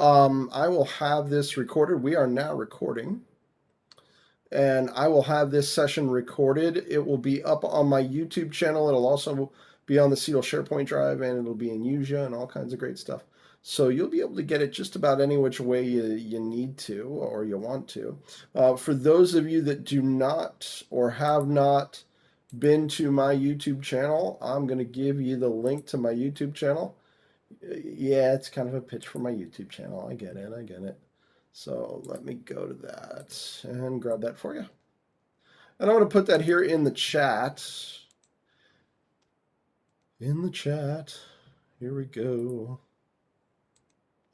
I will have this recorded. We are now recording, and I will have this session recorded. It will be up on my YouTube channel. It'll also be on the Cedo SharePoint drive, and it'll be in Yuja and all kinds of great stuff. So you'll be able to get it just about any which way you need to or you want to. For those of you that do not or have not been to my YouTube channel, I'm going to give you the link to my YouTube channel. Yeah, it's kind of a pitch for my YouTube channel. I get it. I get it. So let me go to that and grab that for you. And I'm going to put that here in the chat. In the chat. Here we go.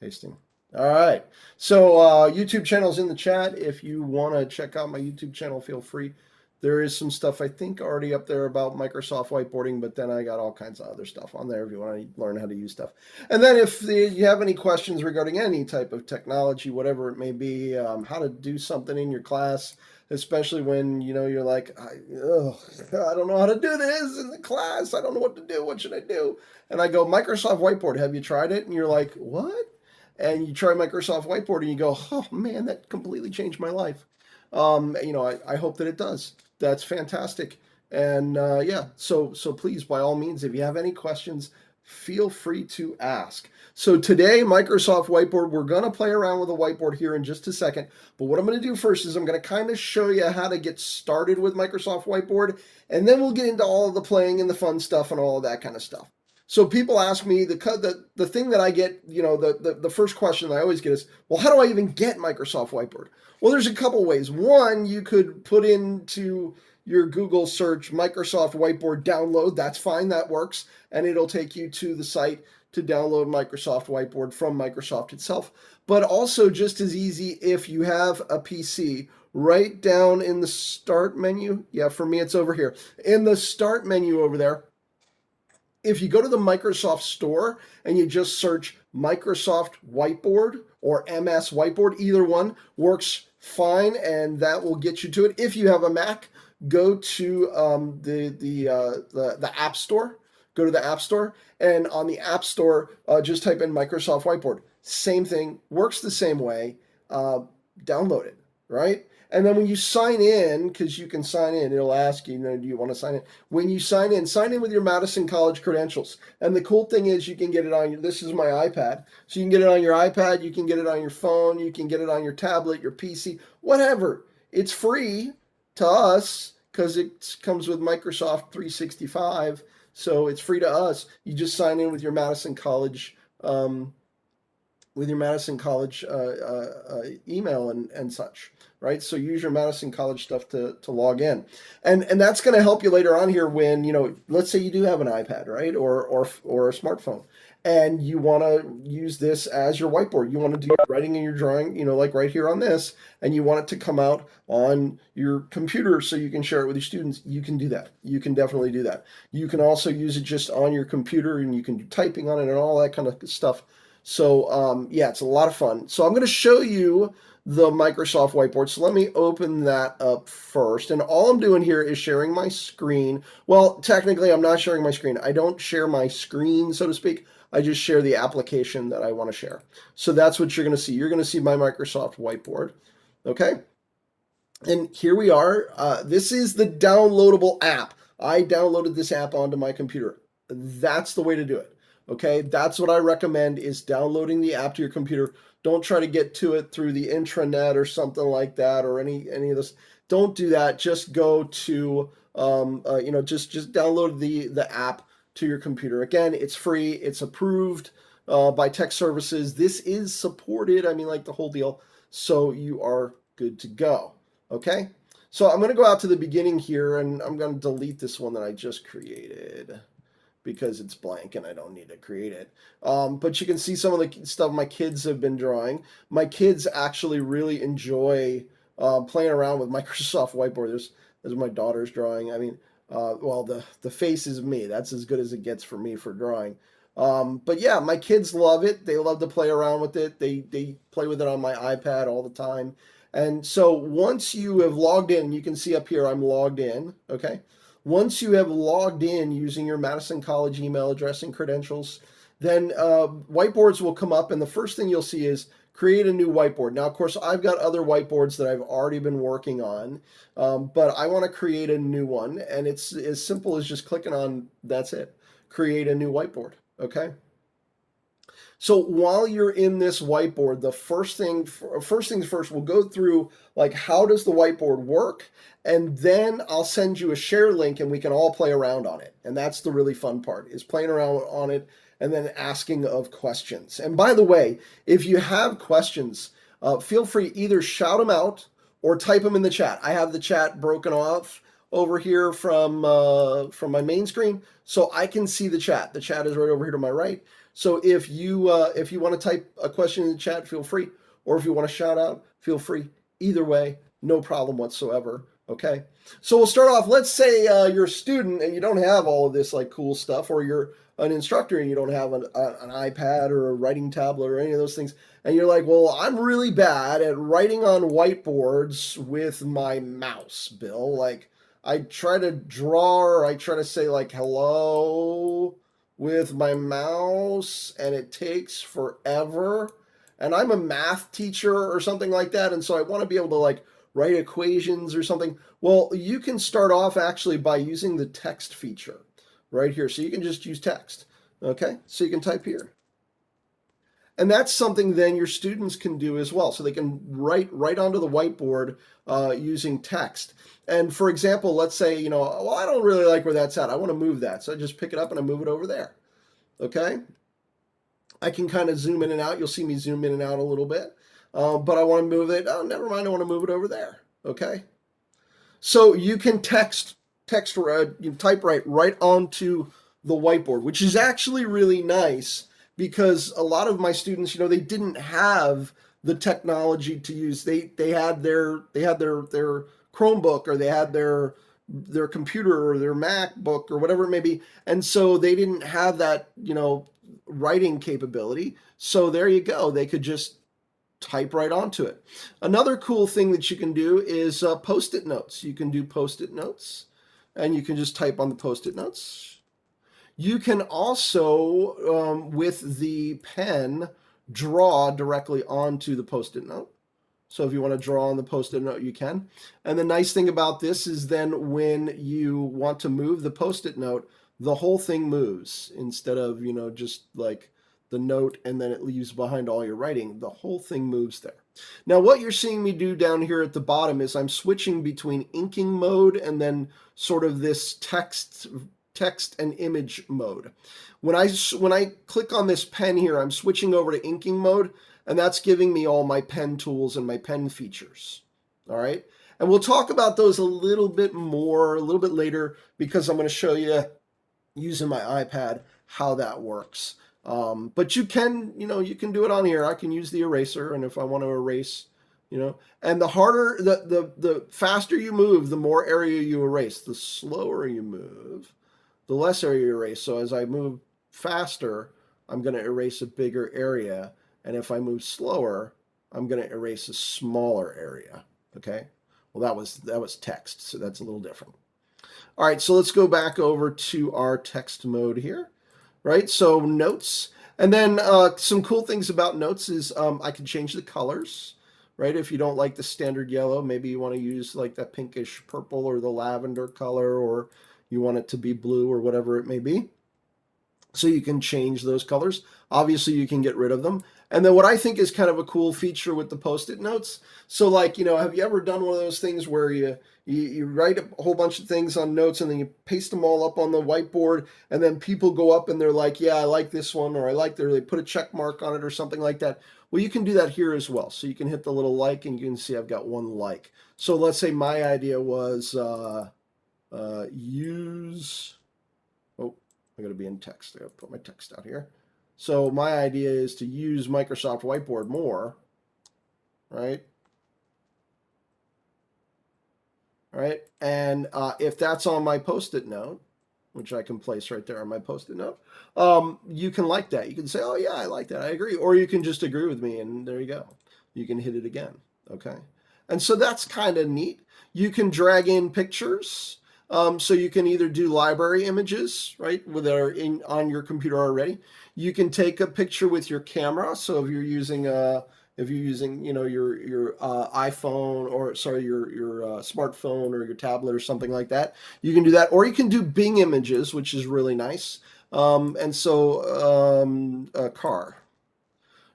Pasting. All right. So YouTube channel's in the chat. If you want to check out my YouTube channel, feel free. There is some stuff I think already up there about Microsoft whiteboarding, but then I got all kinds of other stuff on there if you want to learn how to use stuff. And then if you have any questions regarding any type of technology, whatever it may be, how to do something in your class, especially when you're like, I don't know how to do this in the class. I don't know what to do. What should I do? And I go, Microsoft Whiteboard. Have you tried it? And you're like, what? And you try Microsoft Whiteboard and you go, oh man, that completely changed my life. I hope that it does. That's fantastic. And yeah, so please, by all means, if you have any questions, feel free to ask. So today, Microsoft Whiteboard, we're going to play around with a whiteboard here in just a second. But what I'm going to do first is I'm going to kind of show you how to get started with Microsoft Whiteboard. And then we'll get into all of the playing and the fun stuff and all of that kind of stuff. So people ask me, the thing that I get, the first question I always get is, well, how do I even get Microsoft Whiteboard? Well, there's a couple ways. One, you could put into your Google search Microsoft Whiteboard download. That's fine, that works. And it'll take you to the site to download Microsoft Whiteboard from Microsoft itself. But also just as easy if you have a PC, right down in the start menu. Yeah, for me, it's over here. In the start menu over there, if you go to the Microsoft Store and you just search Microsoft Whiteboard or MS Whiteboard, either one works fine, and that will get you to it. If you have a Mac, go to the App Store. Go to the App Store, and on the App Store, just type in Microsoft Whiteboard. Same thing, works the same way. Download it, right? And then when you sign in, because you can sign in, it'll ask you, do you want to sign in? When you sign in with your Madison College credentials. And the cool thing is you can get it on this is my iPad. So you can get it on your iPad, you can get it on your phone, you can get it on your tablet, your PC, whatever. It's free to us because it comes with Microsoft 365. So it's free to us. You just sign in with your Madison College email and such, right? So use your Madison College stuff to log in. And that's going to help you later on here when, let's say you do have an iPad, right? Or a smartphone, and you want to use this as your whiteboard. You want to do writing in your drawing, like right here on this, and you want it to come out on your computer so you can share it with your students. You can do that. You can definitely do that. You can also use it just on your computer, and you can do typing on it and all that kind of stuff. So yeah, it's a lot of fun. So I'm going to show you the Microsoft Whiteboard. So let me open that up first. And all I'm doing here is sharing my screen. Well, technically, I'm not sharing my screen. I don't share my screen, so to speak. I just share the application that I want to share. So that's what you're going to see. You're going to see my Microsoft Whiteboard. Okay. And here we are. This is the downloadable app. I downloaded this app onto my computer. That's the way to do it. Okay, that's what I recommend is downloading the app to your computer. Don't try to get to it through the intranet or something like that or any of this. Don't do that. Just go to just download the app to your computer. Again, it's free. It's approved by tech services. This is supported. I mean, like the whole deal. So you are good to go. Okay. So I'm going to go out to the beginning here, and I'm going to delete this one that I just created, because it's blank and I don't need to create it. But you can see some of the stuff my kids have been drawing. My kids actually really enjoy playing around with Microsoft Whiteboard. There's my daughter's drawing. I mean, well, the face is me. That's as good as it gets for me for drawing. But yeah, my kids love it. They love to play around with it. They play with it on my iPad all the time. And so once you have logged in, you can see up here I'm logged in, okay? Once you have logged in using your Madison College email address and credentials, then whiteboards will come up, and the first thing you'll see is create a new whiteboard. Now, of course, I've got other whiteboards that I've already been working on, but I want to create a new one, and it's as simple as just clicking on, that's it, create a new whiteboard, okay? So while you're in this whiteboard, the first things first, we'll go through like how does the whiteboard work, and then I'll send you a share link and we can all play around on it. And that's the really fun part, is playing around on it and then asking of questions. And by the way, if you have questions, feel free either shout them out or type them in the chat. I have the chat broken off over here from my main screen, so I can see the chat. The chat is right over here to my right. So if you want to type a question in the chat, feel free. Or if you want to shout out, feel free. Either way, no problem whatsoever. Okay. So we'll start off. Let's say you're a student and you don't have all of this like cool stuff, or you're an instructor and you don't have an iPad or a writing tablet or any of those things. And you're like, well, I'm really bad at writing on whiteboards with my mouse, Bill. Like, I try to draw, or I try to say like hello with my mouse and it takes forever. And I'm a math teacher or something like that, and so I want to be able to like write equations or something. Well, you can start off actually by using the text feature right here. So you can just use text. Okay, so you can type here. And that's something then your students can do as well. So they can write right onto the whiteboard using text. And for example, let's say, well, I don't really like where that's at. I want to move that. So I just pick it up and I move it over there. Okay. I can kind of zoom in and out. You'll see me zoom in and out a little bit. But I want to move it. Oh, never mind. I want to move it over there. Okay. So you can you type right onto the whiteboard, which is actually really nice because a lot of my students, they didn't have the technology to use. They had their Chromebook, or they had their computer or their MacBook or whatever it may be, and so they didn't have that writing capability. So there you go. They could just type right onto it. Another cool thing that you can do is post-it notes. You can do post-it notes, and you can just type on the post-it notes. You can also, with the pen, draw directly onto the post-it note. So if you want to draw on the post-it note, you can. And the nice thing about this is then when you want to move the post-it note, the whole thing moves instead of, just like the note and then it leaves behind all your writing. The whole thing moves there. Now, what you're seeing me do down here at the bottom is I'm switching between inking mode and then sort of this text and image mode. When I click on this pen here, I'm switching over to inking mode, and that's giving me all my pen tools and my pen features. All right. And we'll talk about those a little bit later, because I'm going to show you using my iPad how that works. But you can do it on here. I can use the eraser, and if I want to erase, and the faster you move, the more area you erase. The slower you move, the less area you erase. So as I move faster, I'm going to erase a bigger area. And if I move slower, I'm going to erase a smaller area. Okay. Well, that was text, so that's a little different. All right, so let's go back over to our text mode here, right? So notes, and then some cool things about notes is I can change the colors, right? If you don't like the standard yellow, maybe you want to use like that pinkish purple or the lavender color, or you want it to be blue or whatever it may be. So you can change those colors. Obviously, you can get rid of them. And then what I think is kind of a cool feature with the Post-it notes. So like, have you ever done one of those things where you write a whole bunch of things on notes and then you paste them all up on the whiteboard, and then people go up and they're like, yeah, I like this one, or they put a check mark on it or something like that. Well, you can do that here as well. So you can hit the little like, and you can see I've got one like. So let's say my idea was use... Oh, I got to be in text. I got to put my text out here. So my idea is to use Microsoft Whiteboard more, right? All right, and if that's on my Post-it note, which I can place right there on my Post-it note, you can like that. You can say, oh yeah, I like that, I agree. Or you can just agree with me, and there you go. You can hit it again, okay? And so that's kind of neat. You can drag in pictures. So you can either do library images, right, that are in on your computer already. You can take a picture with your camera. So if you're using your iPhone, or sorry, your smartphone or your tablet or something like that, you can do that. Or you can do Bing images, which is really nice. And so a car,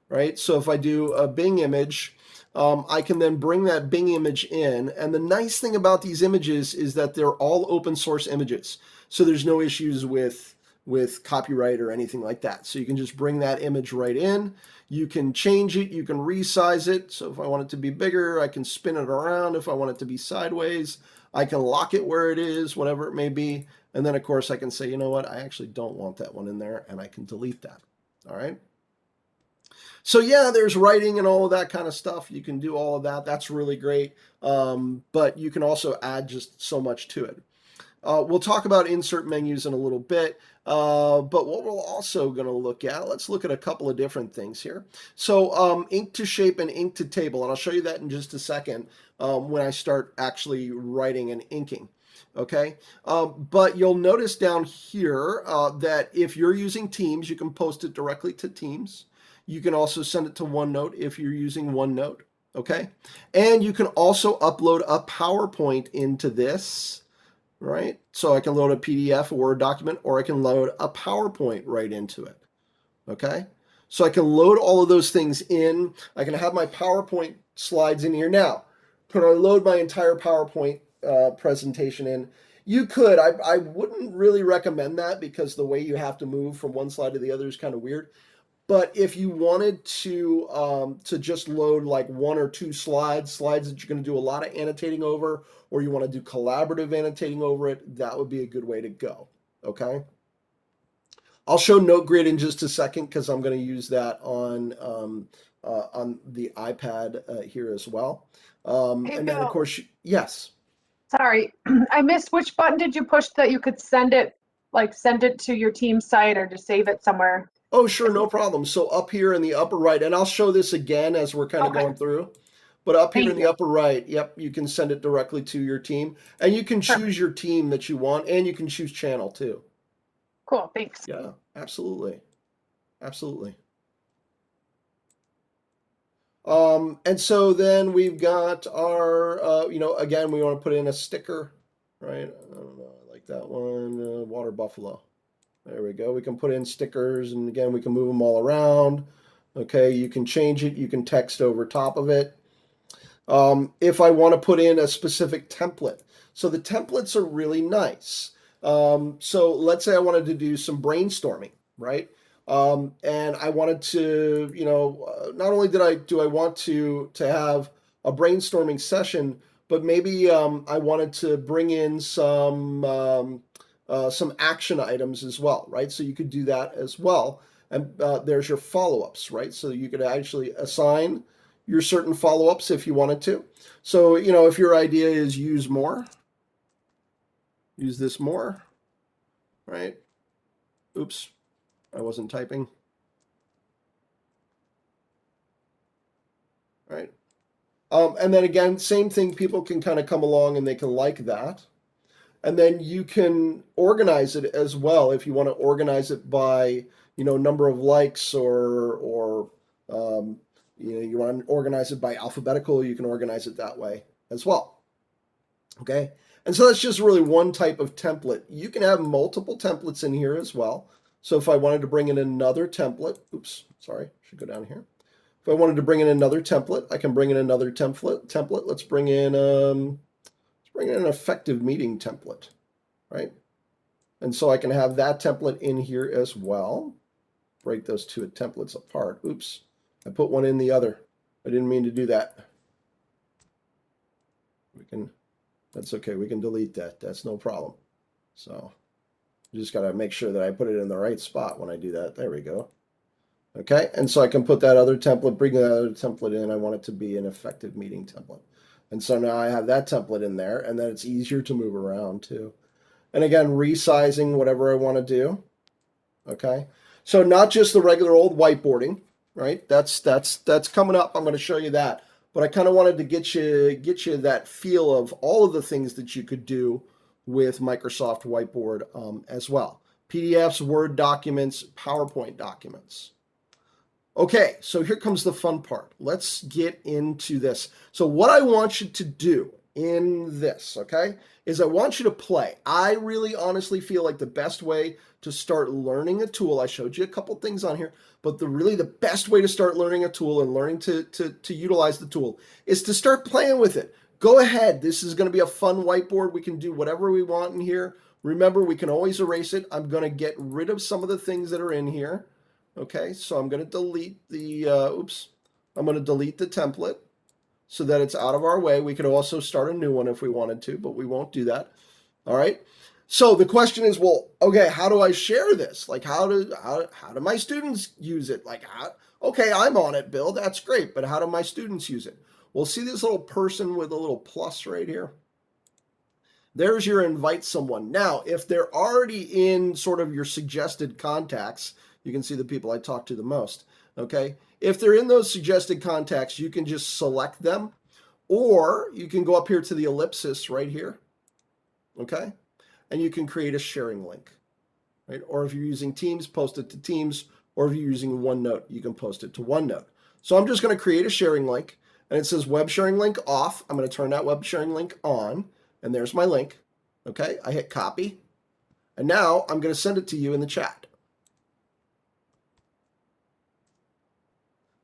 right? So if I do a Bing image, I can then bring that Bing image in. And the nice thing about these images is that they're all open source images. So there's no issues with copyright or anything like that. So you can just bring that image right in. You can change it, you can resize it. So if I want it to be bigger, I can spin it around. If I want it to be sideways, I can lock it where it is, whatever it may be. And then of course I can say, you know what, I actually don't want that one in there, and I can delete that. All right. So yeah, there's writing and all of that kind of stuff. You can do all of that. That's really great. But you can also add just so much to it. We'll talk about insert menus in a little bit. But what we're also going to look at, let's look at a couple of different things here. So ink to shape and ink to table, and I'll show you that in just a second when I start actually writing and inking. Okay, but you'll notice down here that if you're using Teams, you can post it directly to Teams. You can also send it to OneNote if you're using OneNote. Okay, and you can also upload a PowerPoint into this, right? So I can load a PDF, a Word document, or I can load a PowerPoint right into it. Okay, so I can load all of those things in. I can have my PowerPoint slides in here. Now, could I load my entire PowerPoint presentation in? You could. I wouldn't really recommend that, because the way you have to move from one slide to the other is kind of weird. But if you wanted to just load like one or two slides that you're going to do a lot of annotating over, or you want to do collaborative annotating over it, that would be a good way to go. Okay. I'll show NoteGrid in just a second, because I'm going to use that on the iPad here as well. Hey, And then of Bill, course, yes. sorry, I missed. Which button did you push that you could send it, like send it to your team site or just save it somewhere? Oh, sure, no problem. So up here in the upper right, and I'll show this again as we're kind of Okay, going through, but up here in thank the you. upper right, yep, you can send it directly to your team, and you can choose Perfect. your team that you want, and you can choose channel too. Cool, thanks. Yeah, absolutely. Absolutely. And so then we've got our, again, we want to put in a sticker, right? I don't know, I like that one, water buffalo. There we go. We can put in stickers, and again, we can move them all around. Okay, you can change it. You can text over top of it. If I want to put in a specific template. So the templates are really nice. So let's say I wanted to do some brainstorming, right? And I wanted to, not only do I want to have a brainstorming session, but maybe I wanted to bring in some action items as well, right? So you could do that as well. And there's your follow-ups, right? So you could actually assign your certain follow-ups if you wanted to. So, if your idea is use this more, right? Oops, I wasn't typing, right? And then again, same thing, people can kind of come along and they can like that. And then you can organize it as well if you want to organize it by, number of likes, or you want to organize it by alphabetical, you can organize it that way as well. Okay. And so that's just really one type of template. You can have multiple templates in here as well. So if I wanted to bring in another template, oops, sorry, should go down here. If I wanted to bring in another template, I can bring in another template. Let's bring in an effective meeting template, right? And so I can have that template in here as well. Break those two templates apart. Oops, I put one in the other. I didn't mean to do that. That's okay. We can delete that. That's no problem. So you just got to make sure that I put it in the right spot when I do that. There we go. Okay, and so I can put that other template, bring that other template in. I want it to be an effective meeting template. And so now I have that template in there, and then it's easier to move around too. And again, resizing whatever I want to do. Okay, so not just the regular old whiteboarding, right? That's coming up. I'm going to show you that. But I kind of wanted to get you that feel of all of the things that you could do with Microsoft Whiteboard as well. PDFs, Word documents, PowerPoint documents. Okay, so here comes the fun part. Let's get into this. So what I want you to do in this, okay, is I want you to play. I really honestly feel like the best way to start learning a tool, I showed you a couple things on here, but really the best way to start learning a tool and learning to utilize the tool is to start playing with it. Go ahead. This is going to be a fun whiteboard. We can do whatever we want in here. Remember, we can always erase it. I'm going to get rid of some of the things that are in here. Okay, so I'm going to delete the, I'm going to delete the template so that it's out of our way. We could also start a new one if we wanted to, but we won't do that. All right. So the question is, well, okay, how do I share this? Like, how do my students use it? Like, okay, I'm on it, Bill. That's great. But how do my students use it? Well, see this little person with a little plus right here? There's your invite someone. Now, if they're already in sort of your suggested contacts, you can see the people I talk to the most, okay? If they're in those suggested contacts, you can just select them, or you can go up here to the ellipsis right here, okay? And you can create a sharing link, right? Or if you're using Teams, post it to Teams, or if you're using OneNote, you can post it to OneNote. So I'm just gonna create a sharing link, and it says web sharing link off. I'm gonna turn that web sharing link on, and there's my link, okay? I hit copy, and now I'm gonna send it to you in the chat.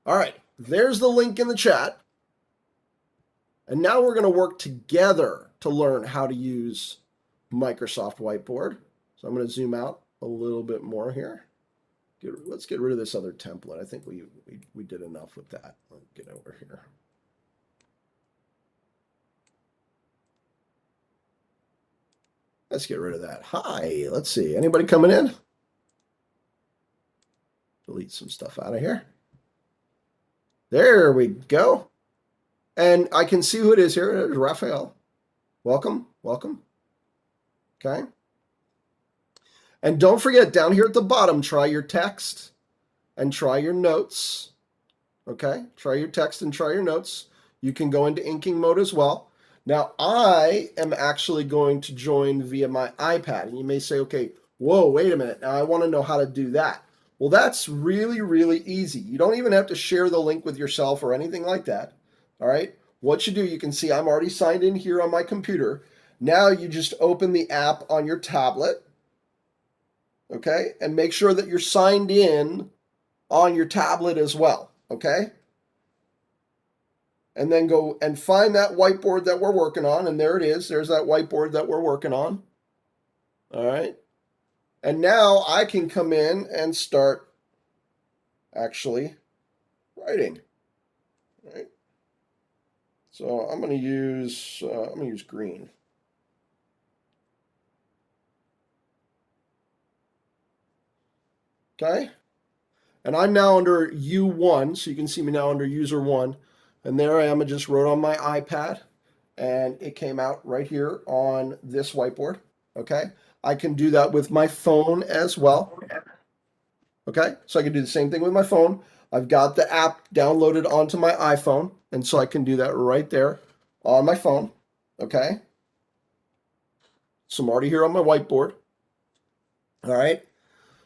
All right, there's the link in the chat. And now we're going to work together to learn how to use Microsoft Whiteboard. So I'm going to zoom out a little bit more here. Let's get rid of this other template. I think we did enough with that. Let's get over here. Let's get rid of that. Hi, let's see. Anybody coming in? Delete some stuff out of here. There we go. And I can see who it is here. There's Raphael. Welcome, welcome. Okay. And don't forget, down here at the bottom, try your text and try your notes. Okay, try your text and try your notes. You can go into inking mode as well. Now, I am actually going to join via my iPad. And you may say, okay, whoa, wait a minute. Now, I want to know how to do that. Well, that's really, really easy. You don't even have to share the link with yourself or anything like that. All right. What you do, you can see I'm already signed in here on my computer. Now you just open the app on your tablet. Okay. And make sure that you're signed in on your tablet as well. Okay. And then go and find that whiteboard that we're working on. And there it is. There's that whiteboard that we're working on. All right. And now I can come in and start actually writing. All right. So I'm going to use green. Okay. And I'm now under U1, so you can see me now under user 1. And there I am. I just wrote on my iPad, and it came out right here on this whiteboard. Okay. I can do that with my phone as well. Okay. So I can do the same thing with my phone. I've got the app downloaded onto my iPhone, and so I can do that right there on my phone. Okay. So I'm already here on my whiteboard. All right.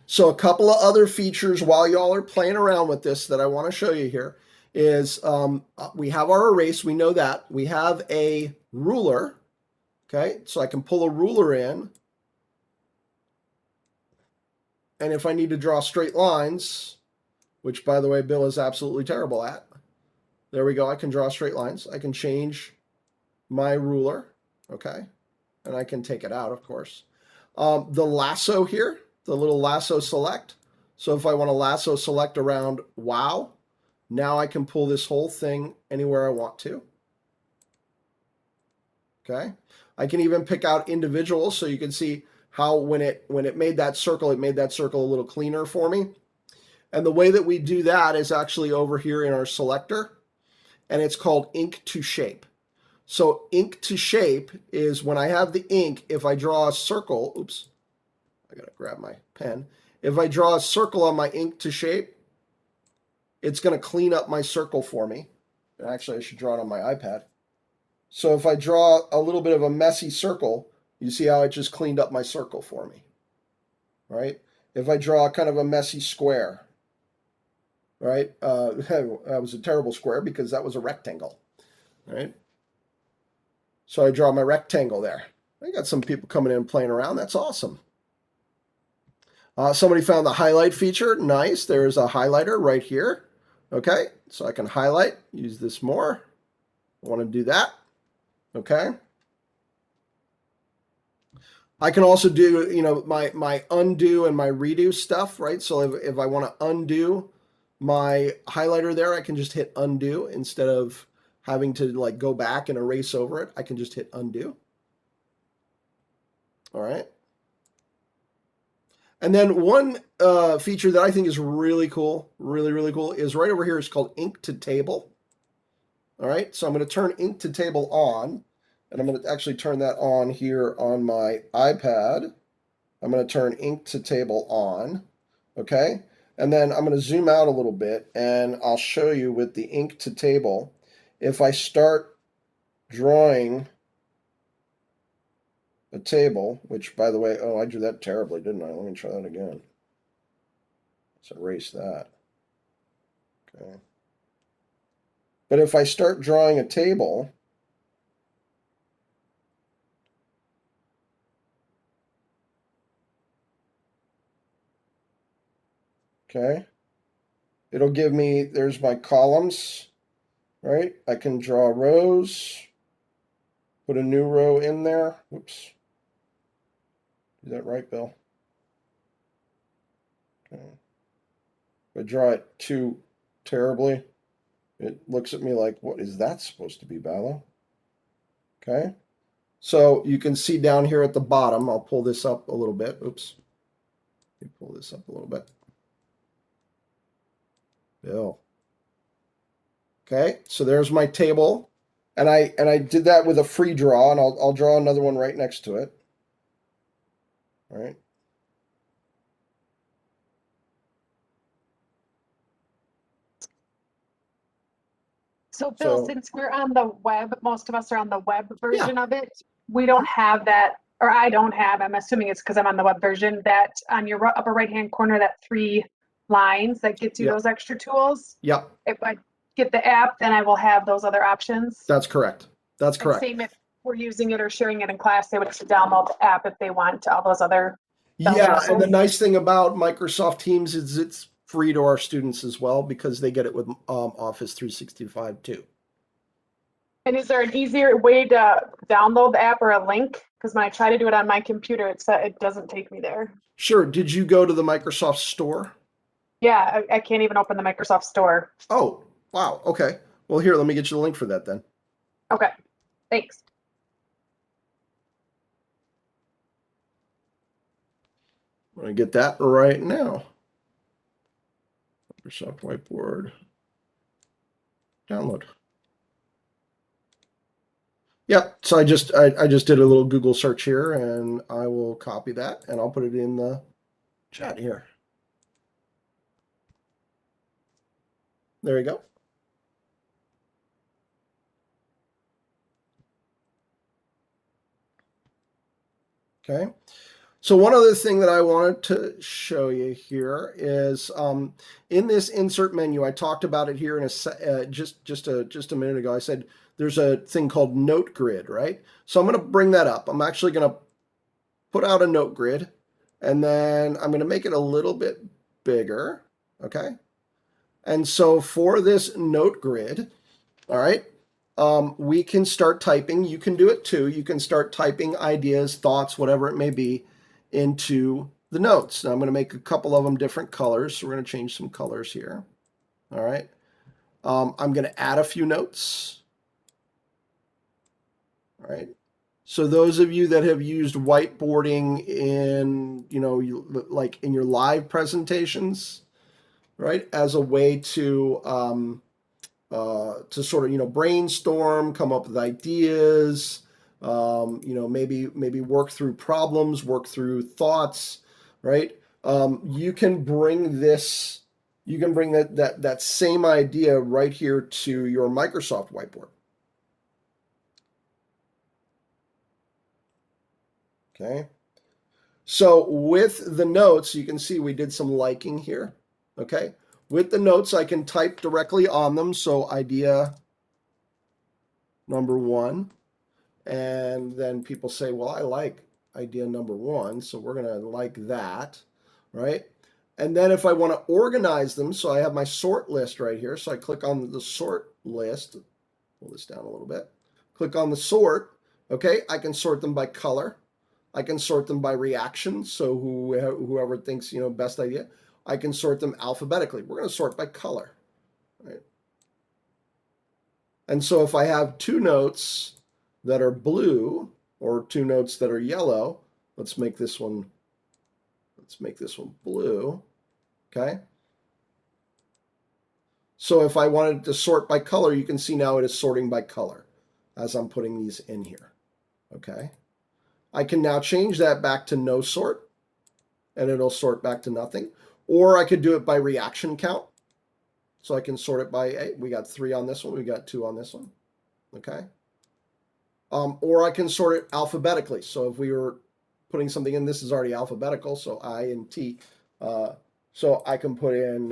So a couple of other features while y'all are playing around with this that I want to show you here is we have our erase. We know that. We have a ruler. Okay. So I can pull a ruler in. And if I need to draw straight lines, which by the way, Bill is absolutely terrible at, there we go. I can draw straight lines. I can change my ruler. Okay. And I can take it out, of course. The lasso here, the little lasso select. So if I want to lasso select around wow, now I can pull this whole thing anywhere I want to. Okay. I can even pick out individuals, so you can see how when it made that circle, it made that circle a little cleaner for me. And the way that we do that is actually over here in our selector, and it's called ink to shape. So ink to shape is when I have the ink, if I draw a circle, oops, I gotta grab my pen. If I draw a circle on my ink to shape, it's gonna clean up my circle for me. And actually, I should draw it on my iPad. So if I draw a little bit of a messy circle, You see how it just cleaned up my circle for me, right? If I draw kind of a messy square, right? That was a terrible square because that was a rectangle, right? So I draw my rectangle there. I got some people coming in and playing around. That's awesome. Somebody found the highlight feature. Nice. There's a highlighter right here. Okay, so I can highlight, use this more. I want to do that. Okay. I can also do, my undo and my redo stuff, right? So if I want to undo my highlighter there, I can just hit undo instead of having to like go back and erase over it. I can just hit undo. All right. And then one feature that I think is really cool, really, really cool, is right over here. It's called Ink to Table. All right, so I'm going to turn Ink to Table on, and I'm going to actually turn that on here on my iPad. I'm going to turn Ink to Table on, okay? And then I'm going to zoom out a little bit, and I'll show you with the Ink to Table. If I start drawing a table, which, by the way, oh, I drew that terribly, didn't I? Let me try that again. Let's erase that. Okay. But if I start drawing a table, okay, it'll give me, there's my columns, right? I can draw rows, put a new row in there. Whoops. Is that right, Bill? Okay. If I draw it too terribly, it looks at me like, what is that supposed to be, Bala? Okay. So you can see down here at the bottom, I'll pull this up a little bit. Oops. Let me pull this up a little bit. Bill. Okay, so there's my table. And I did that with a free draw, and I'll draw another one right next to it. All right. So Bill, So since we're on the web, most of us are on the web yeah, version of it. We don't have that, or I don't have, I'm assuming it's because I'm on the web version, that on your upper right-hand corner, that 3 lines that gets you yeah, those extra tools. yeah. If I get the app, then I will have those other options. That's correct. That's And correct. same if we're using it or sharing it in class, they would have to download the app if they want all those other bells and Yeah, and the whistles. nice thing about Microsoft Teams is it's free to our students as well because they get it with Office 365 too. And is there an easier way to download the app or a link? Because when I try to do it on my computer, it doesn't take me there. Sure. Did you go to the Microsoft Store? Yeah, I can't even open the Microsoft Store. Oh, wow. Okay. Well, here, let me get you the link for that then. Okay, thanks. I'm going to get that right now. Microsoft Whiteboard. Download. Yep. So I just did a little Google search here, and I will copy that and I'll put it in the chat here. There you go. Okay. So one other thing that I wanted to show you here is in this insert menu. I talked about it here in just a minute ago. I said there's a thing called Note Grid, right? So I'm going to bring that up. I'm actually going to put out a note grid, and then I'm going to make it a little bit bigger. Okay. And so for this note grid, all right, we can start typing. You can do it too. You can start typing ideas, thoughts, whatever it may be, into the notes. Now I'm going to make a couple of them different colors. So we're going to change some colors here. All right. I'm going to add a few notes. All right. So those of you that have used whiteboarding in, like in your live presentations, right, as a way to sort of brainstorm, come up with ideas, maybe work through problems, work through thoughts, right? You can bring that same idea right here to your Microsoft Whiteboard. Okay. So with the notes, you can see we did some liking here. Okay. With the notes, I can type directly on them. So idea number 1. And then people say, well, I like idea number 1, so we're going to like that, right? And then if I want to organize them, so I have my sort list right here. So I click on the sort list, pull this down a little bit, click on the sort. Okay, I can sort them by color. I can sort them by reaction. So whoever thinks, best idea. I can sort them alphabetically. We're going to sort by color, right? And so if I have 2 notes that are blue or 2 notes that are yellow, let's make this one blue. Okay. So if I wanted to sort by color, you can see now it is sorting by color as I'm putting these in here. Okay. I can now change that back to no sort, and it'll sort back to nothing. Or I could do it by reaction count. So I can sort it by, hey, we got 3 on this one, we got 2 on this one. Okay. Or I can sort it alphabetically. So if we were putting something in, this is already alphabetical, so I and T. So I can put in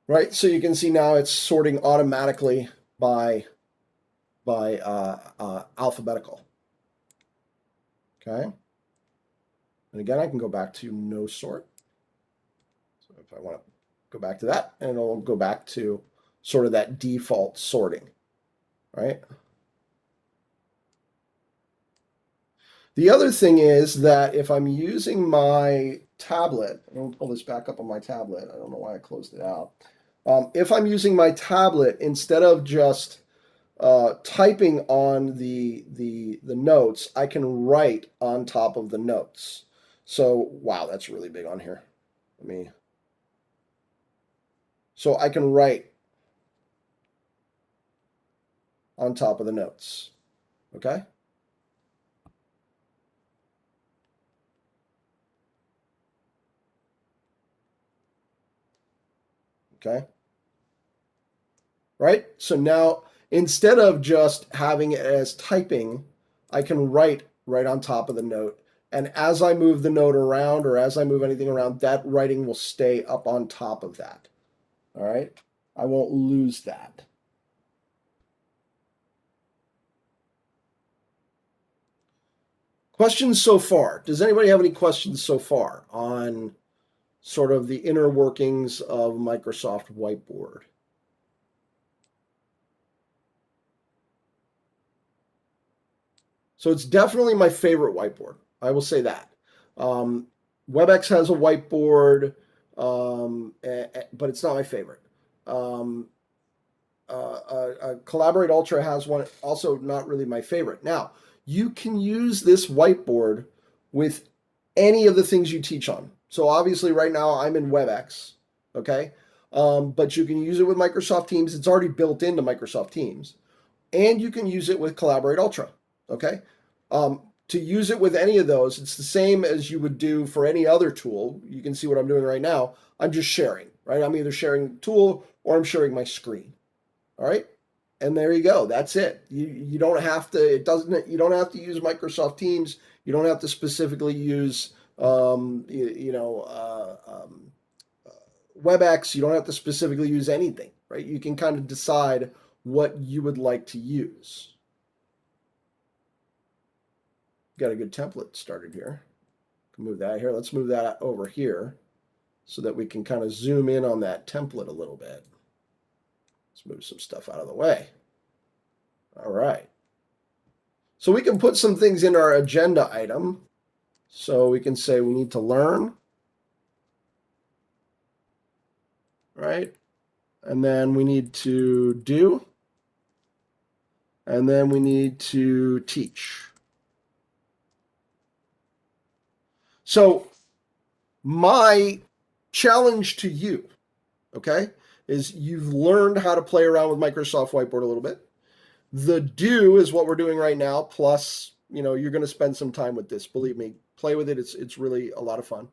right. So you can see now it's sorting automatically by alphabetical. Okay. And again, I can go back to no sort. So if I want to go back to that, and it'll go back to sort of that default sorting, right? The other thing is that if I'm using my tablet, I'm going to pull this back up on my tablet. I don't know why I closed it out. If I'm using my tablet, instead of just typing on the notes, I can write on top of the notes. So, wow, that's really big on here. So I can write on top of the notes. Okay. Okay. Right. So now instead of just having it as typing, I can write right on top of the note. And as I move the note around, or as I move anything around, that writing will stay up on top of that. All right. I won't lose that. Questions so far? Does anybody have any questions so far on sort of the inner workings of Microsoft Whiteboard? So it's definitely my favorite whiteboard. I will say that. WebEx has a whiteboard, but it's not my favorite. Collaborate Ultra has one, also not really my favorite. Now, you can use this whiteboard with any of the things you teach on. So obviously right now I'm in WebEx, okay? But you can use it with Microsoft Teams. It's already built into Microsoft Teams. And you can use it with Collaborate Ultra, okay? To use it with any of those, it's the same as you would do for any other tool. You can see what I'm doing right now. I'm just sharing, right? I'm either sharing the tool or I'm sharing my screen. All right. And there you go. That's it. You don't have to, you don't have to use Microsoft Teams. You don't have to specifically use, WebEx. You don't have to specifically use anything, right? You can kind of decide what you would like to use. Got a good template started here. Can move that here. Let's move that over here so that we can kind of zoom in on that template a little bit. Let's move some stuff out of the way. All right. So we can put some things in our agenda item. So we can say we need to learn, right? And then we need to do, and then we need to teach. So my challenge to you, okay, is you've learned how to play around with Microsoft Whiteboard a little bit. The do is what we're doing right now, plus, you're going to spend some time with this. Believe me, Play with it. It's really a lot of fun.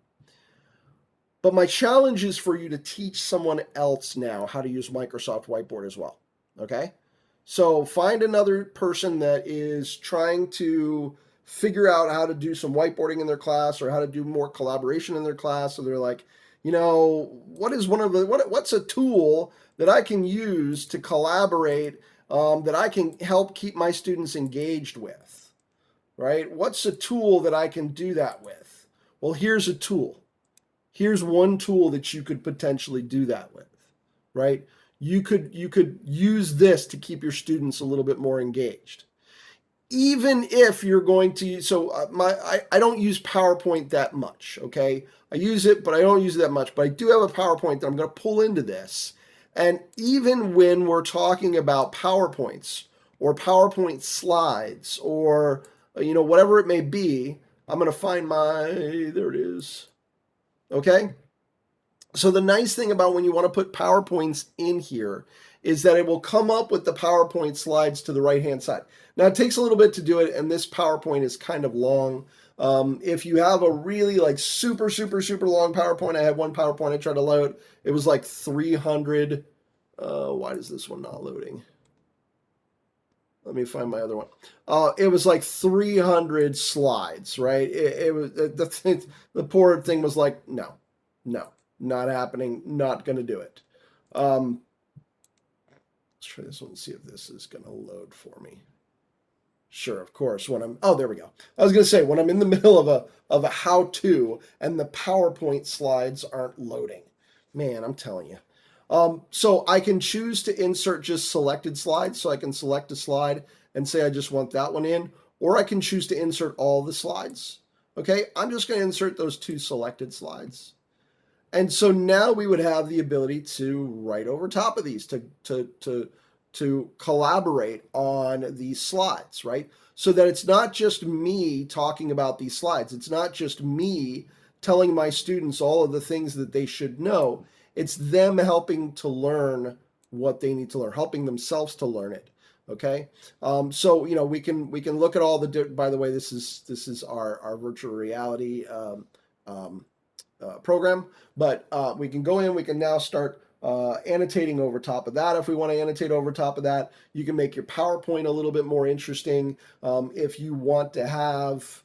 But my challenge is for you to teach someone else now how to use Microsoft Whiteboard as well. Okay? So find another person that is trying to figure out how to do some whiteboarding in their class or how to do more collaboration in their class. So they're like, what is what's a tool that I can use to collaborate, that I can help keep my students engaged with, right? What's a tool that I can do that with? Well, here's a tool. Here's one tool that you could potentially do that with, right? You could use this to keep your students a little bit more engaged. Even if you're going to, so I don't use PowerPoint that much, okay? I use it, but I don't use it that much. But I do have a PowerPoint that I'm going to pull into this. And even when we're talking about PowerPoints or PowerPoint slides or whatever it may be, I'm going to find there it is. Okay? So the nice thing about when you want to put PowerPoints in here is that it will come up with the PowerPoint slides to the right-hand side. Now, it takes a little bit to do it, and this PowerPoint is kind of long. If you have a really super, super, super long PowerPoint, I had one PowerPoint I tried to load. It was like 300. Why is this one not loading? Let me find my other one. It was like 300 slides, right? It was the poor thing was like, no, not happening, not going to do it. Let's try this one and see if this is going to load for me. Sure, of course. There we go. I was going to say, when I'm in the middle of a how-to and the PowerPoint slides aren't loading. Man, I'm telling you. So I can choose to insert just selected slides. So I can select a slide and say I just want that one in, or I can choose to insert all the slides. Okay, I'm just going to insert those 2 selected slides. And so now we would have the ability to write over top of these, to collaborate on these slides, right? So that it's not just me talking about these slides. It's not just me telling my students all of the things that they should know. It's them helping to learn what they need to learn, helping themselves to learn it. Okay, so we can look at all the. By the way, this is our virtual reality program, but we can go in. We can now start annotating over top of that. If we want to annotate over top of that, you can make your PowerPoint a little bit more interesting. If you want to have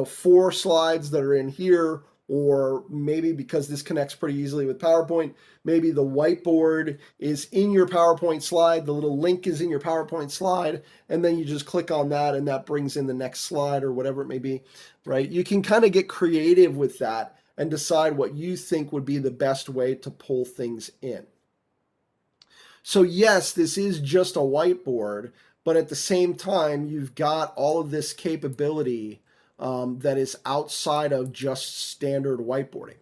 4 slides that are in here, or maybe because this connects pretty easily with PowerPoint, maybe the whiteboard is in your PowerPoint slide, the little link is in your PowerPoint slide, and then you just click on that and that brings in the next slide or whatever it may be, right? You can kind of get creative with that and decide what you think would be the best way to pull things in. So yes, this is just a whiteboard, but at the same time, you've got all of this capability that is outside of just standard whiteboarding.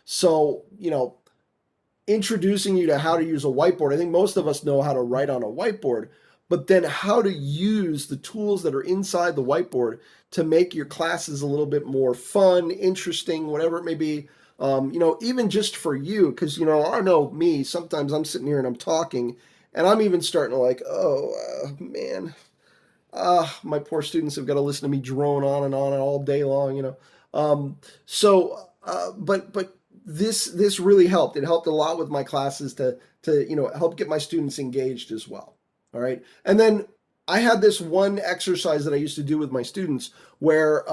So, introducing you to how to use a whiteboard. I think most of us know how to write on a whiteboard, but then how to use the tools that are inside the whiteboard to make your classes a little bit more fun, interesting, whatever it may be. Even just for you, because, I know me, sometimes I'm sitting here and I'm talking and I'm even starting to man, my poor students have got to listen to me drone on and on all day long, but this really helped. It helped a lot with my classes to help get my students engaged as well. All right, and then I had this one exercise that I used to do with my students where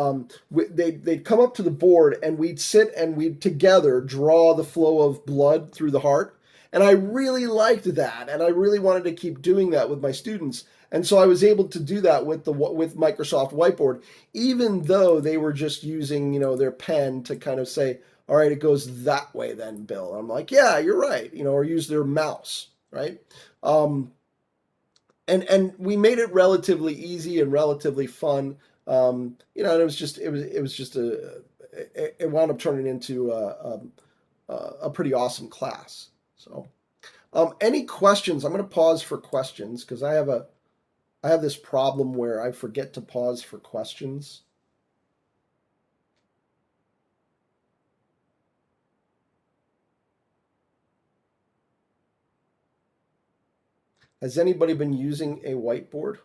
they'd come up to the board and we'd sit and we'd together draw the flow of blood through the heart. And I really liked that, and I really wanted to keep doing that with my students. And so I was able to do that with Microsoft Whiteboard, even though they were just using their pen to kind of say, all right, it goes that way then, Bill. And I'm like, yeah, you're right, or use their mouse, right? And we made it relatively easy and relatively fun. And it was just it wound up turning into a pretty awesome class. So, any questions? I'm going to pause for questions because I have this problem where I forget to pause for questions. Has anybody been using a whiteboard?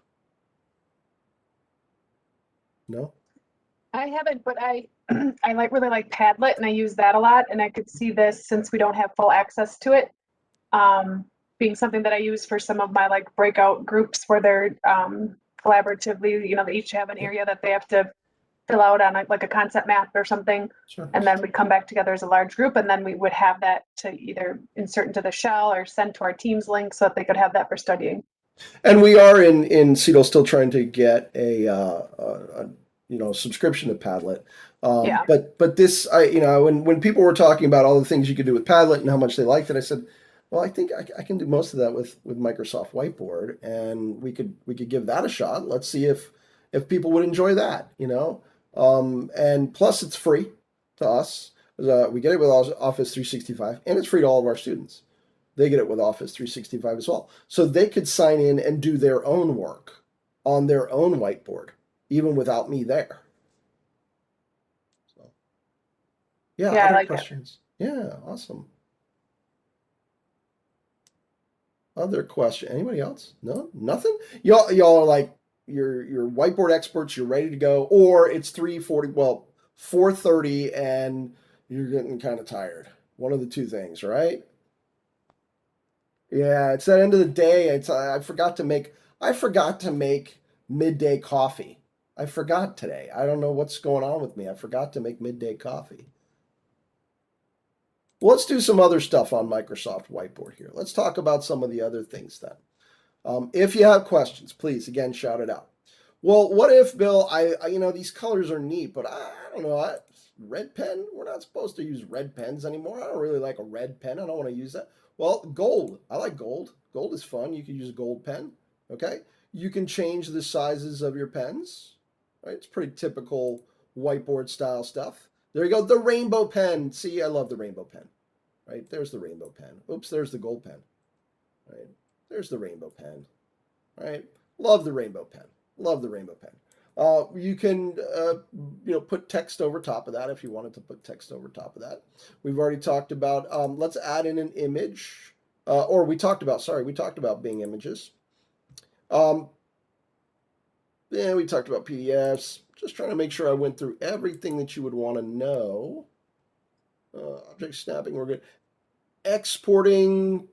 No? I haven't, but I I really like Padlet and I use that a lot. And I could see this since we don't have full access to it, being something that I use for some of my like breakout groups where they're collaboratively, they each have an area that they have to fill out on like a concept map or something. Sure. And then we come back together as a large group, and then we would have that to either insert into the shell or send to our Teams link so that they could have that for studying. And we are in Seattle still trying to get a subscription to Padlet. Yeah. But this, when people were talking about all the things you could do with Padlet and how much they liked it, I said, well, I think I can do most of that with Microsoft Whiteboard, and we could give that a shot. Let's see if people would enjoy that, and plus it's free to us. We get it with Office 365, and it's free to all of our students. They get it with Office 365 as well. So they could sign in and do their own work on their own whiteboard, even without me there. So, yeah, Yeah, I other like it. questions? Yeah, awesome. Other question? Anybody else? No, nothing. Y'all are like you're whiteboard experts. You're ready to go, or it's 3:40. Well, 4:30, and you're getting kind of tired. One of the two things, right? Yeah, it's that end of the day. I forgot to make midday coffee. I forgot today. I don't know what's going on with me. I forgot to make midday coffee. Well, let's do some other stuff on Microsoft Whiteboard here. Let's talk about some of the other things then. If you have questions, please again shout it out. Well, what if, Bill? These colors are neat, but I don't know. Red pen? We're not supposed to use red pens anymore. I don't really like a red pen. I don't want to use that. Well, gold. I like gold. Gold is fun. You can use a gold pen. Okay. You can change the sizes of your pens. Right. It's pretty typical whiteboard style stuff. There you go. The rainbow pen. See, I love the rainbow pen. Right. There's the rainbow pen. Oops. There's the gold pen. Right. There's the rainbow pen. Right. Love the rainbow pen. Love the rainbow pen. You can, put text over top of that if you wanted to put text over top of that. We've already talked about, let's add in an image, we talked about being images. Yeah, we talked about PDFs. Just trying to make sure I went through everything that you would want to know. Object snapping, we're good. Exporting,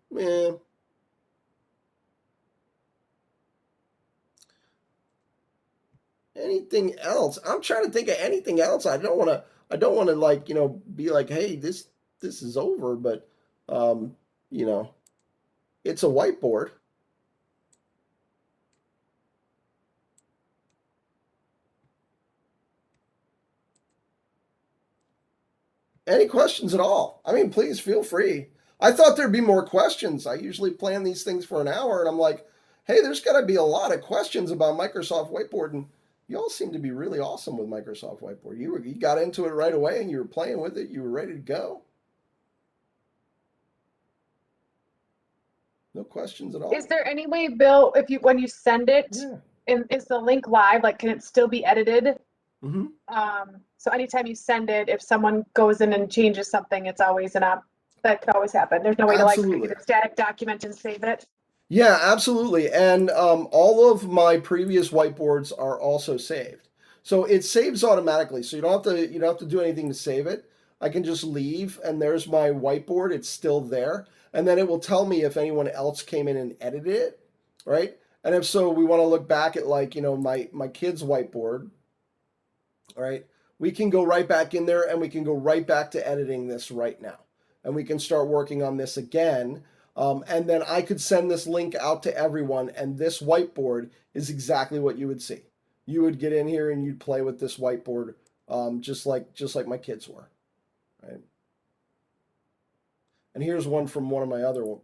anything else? I'm trying to think of anything else. I don't want to be like, hey, this is over, but um, you know, it's a whiteboard. Any questions at all? I mean, please feel free. I thought there'd be more questions. I usually plan these things for an hour, and I'm like, hey, there's got to be a lot of questions about Microsoft Whiteboard, and you all seem to be really awesome with Microsoft Whiteboard. You got into it right away, and you were playing with it. You were ready to go. No questions at all. Is there any way, Bill, when you send it, Yeah. and is the link live? Like, can it still be edited? Mm-hmm. So anytime you send it, if someone goes in and changes something, it's always that could always happen. There's no way to like Absolutely. create a static document and save it. Yeah, absolutely. And all of my previous whiteboards are also saved. So it saves automatically. So you don't have to do anything to save it. I can just leave and there's my whiteboard. It's still there. And then it will tell me if anyone else came in and edited it, right? And if so, we want to look back at my kid's whiteboard, all right? We can go right back in there and we can go right back to editing this right now. And we can start working on this again. And then I could send this link out to everyone, and this whiteboard is exactly what you would see. You would get in here and you'd play with this whiteboard, just like my kids were, right? And here's one from one of my other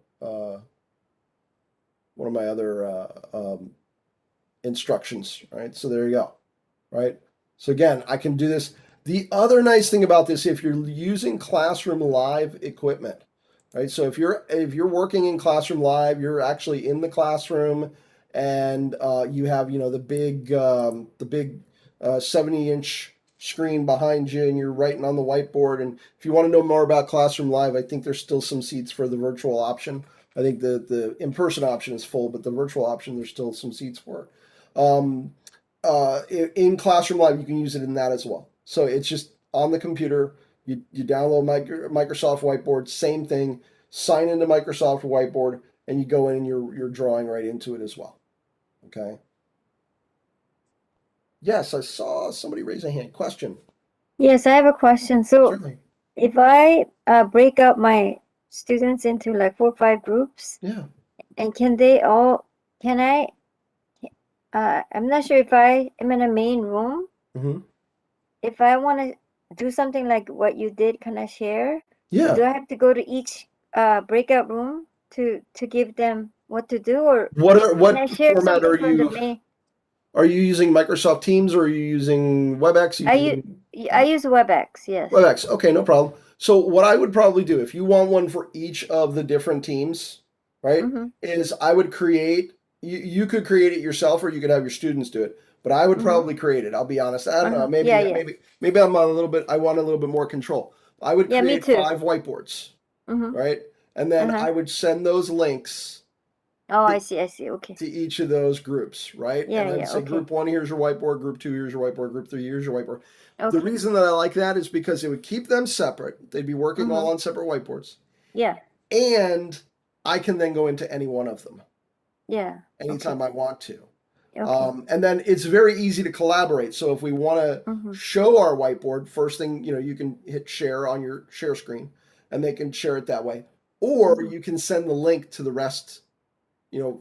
instructions, right? So there you go, right? So again, I can do this. The other nice thing about this, if you're using Classroom Live equipment, right? So if you're working in Classroom Live, you're actually in the classroom, and you have the big 70-inch screen behind you, and you're writing on the whiteboard. And if you want to know more about Classroom Live, I think there's still some seats for the virtual option. I think the in-person option is full, but the virtual option there's still some seats for. in Classroom Live, you can use it in that as well. So it's just on the computer. You download Microsoft Whiteboard, same thing. Sign into Microsoft Whiteboard, and you go in and you're drawing right into it as well. Okay. Yes, I saw somebody raise a hand. Question. Yes, I have a question. So Certainly. if I break up my students into like 4 or 5 groups, Yeah. and can I, I'm not sure if I am in a main room, Mm-hmm. if I want to do something like what you did, can I share? Yeah. Do I have to go to each breakout room to give them what to do, or can I What share format something are from the you main? are you using Microsoft Teams or are you using WebEx? I use I use WebEx, yes. WebEx. Okay, no problem. So what I would probably do if you want one for each of the different teams, right, Mm-hmm. is I would create. You could create it yourself, or you could have your students do it. But I would Mm-hmm. probably create it. I'll be honest. I don't know. Yeah, yeah. Maybe I'm a little bit. I want a little bit more control. I would Yeah, me create too. 5 whiteboards, Mm-hmm. right, and then Uh-huh. I would send those links Oh, to, I see. Okay. to each of those groups, right, and Yeah, then yeah, say okay. group 1, here's your whiteboard. Group 2, here's your whiteboard. Group 3, here's your whiteboard. The Okay. reason that I like that is because it would keep them separate. They'd be working all Mm-hmm. on separate whiteboards. Yeah, And I can then go into any one of them yeah. anytime I want to. Okay. And then it's very easy to collaborate. So if we want to Mm-hmm. show our whiteboard, first thing, you can hit share on your share screen and they can share it that way. Or Mm-hmm. you can send the link to the rest,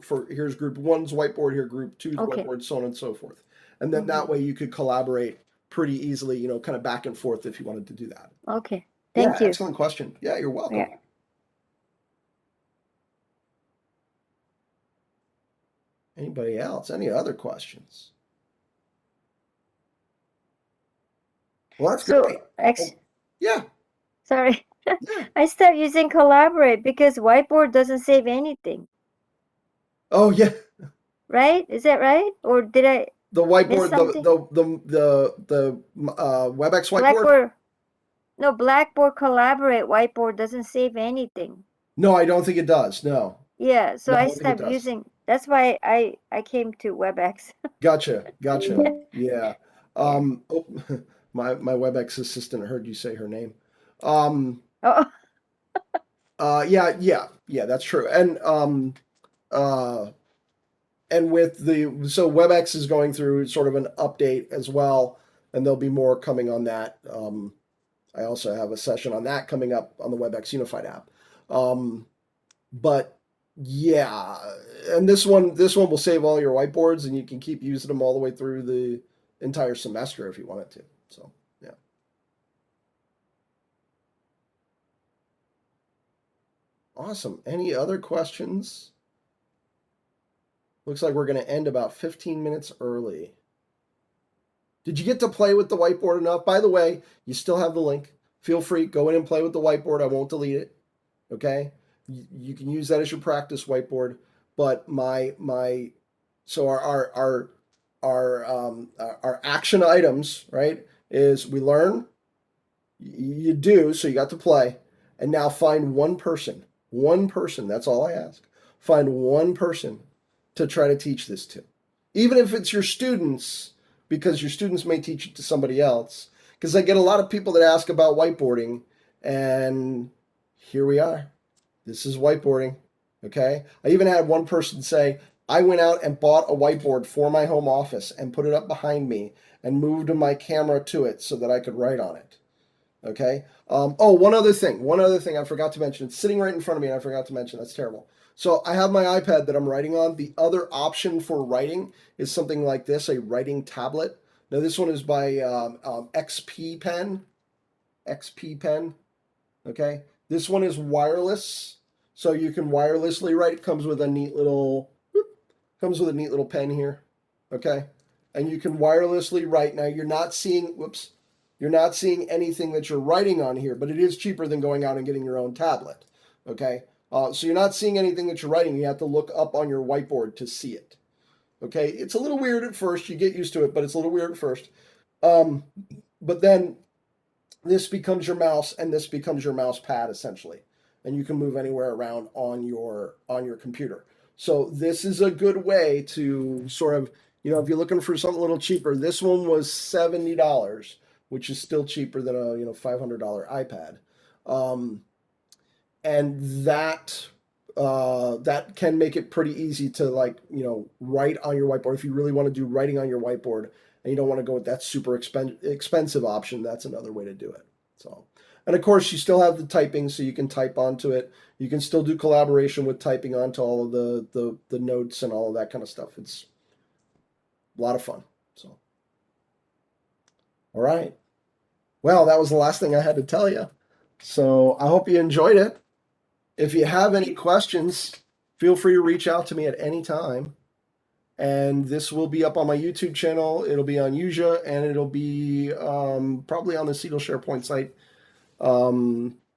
for here's group 1's whiteboard, here group 2's Okay. whiteboard, so on and so forth. And then Mm-hmm. that way you could collaborate pretty easily, kind of back and forth if you wanted to do that. Okay. Thank you. Excellent question. Yeah, you're welcome. Yeah. Anybody else? Any other questions? Well, that's So, great. actually, Yeah. sorry. Yeah. I stopped using Collaborate because Whiteboard doesn't save anything, Oh, yeah. right? Is that right? Or did I The miss whiteboard, something? the WebEx whiteboard. Blackboard. No, Blackboard Collaborate Whiteboard doesn't save anything. No, I don't think it does. No, Yeah, so no, I I don't think it stopped does. using. That's why I came to WebEx. Gotcha. Yeah. Yeah. Yeah. Oh, my WebEx assistant heard you say her name. Um. Oh, Yeah. That's true. And with so WebEx is going through sort of an update as well, and there'll be more coming on that. I also have a session on that coming up on the WebEx Unified app. But yeah, and this one will save all your whiteboards, and you can keep using them all the way through the entire semester if you wanted to. So yeah. Awesome. Any other questions? Looks like we're going to end about 15 minutes early. Did you get to play with the whiteboard enough? By the way, you still have the link. Feel free, go in and play with the whiteboard. I won't delete it. Okay? You can use that as your practice whiteboard. But so our action items, right, is we learn, you do, so you got to play, and now find one person. One person, that's all I ask. Find one person to try to teach this to. Even if it's your students, because your students may teach it to somebody else. Because I get a lot of people that ask about whiteboarding, and here we are. This is whiteboarding, okay? I even had one person say, I went out and bought a whiteboard for my home office and put it up behind me and moved my camera to it so that I could write on it, okay? One other thing I forgot to mention. It's sitting right in front of me and I forgot to mention. That's terrible. So I have my iPad that I'm writing on. The other option for writing is something like this, a writing tablet. Now this one is by XP Pen. XP Pen. Okay. This one is wireless, so you can wirelessly write. It comes with a neat little pen here. Okay. And you can wirelessly write. Now you're not seeing anything that you're writing on here, but it is cheaper than going out and getting your own tablet. Okay. So you're not seeing anything that you're writing. You have to look up on your whiteboard to see it. Okay. It's a little weird at first. You get used to it, but it's a little weird at first. But then this becomes your mouse and this becomes your mouse pad essentially. And you can move anywhere around on your computer. So this is a good way to sort of You know, if you're looking for something a little cheaper, this one was $70, which is still cheaper than a $500 iPad. And that can make it pretty easy to write on your whiteboard. If you really want to do writing on your whiteboard and you don't want to go with that super expensive option, that's another way to do it. So, and of course you still have the typing, so you can type onto it. You can still do collaboration with typing onto all of the notes and all of that kind of stuff. It's a lot of fun. So, all right. Well, that was the last thing I had to tell you. So I hope you enjoyed it. If you have any questions, feel free to reach out to me at any time. And this will be up on my YouTube channel. It'll be on Yuja, and it'll be probably on the Seedle SharePoint site.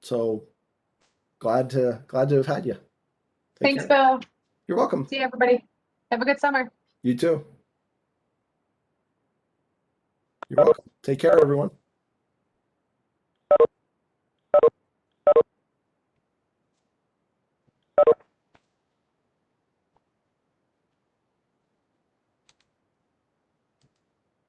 So glad to have had you. Thanks, Bill. You're welcome. See you, everybody. Have a good summer. You too. You're welcome. Take care, everyone.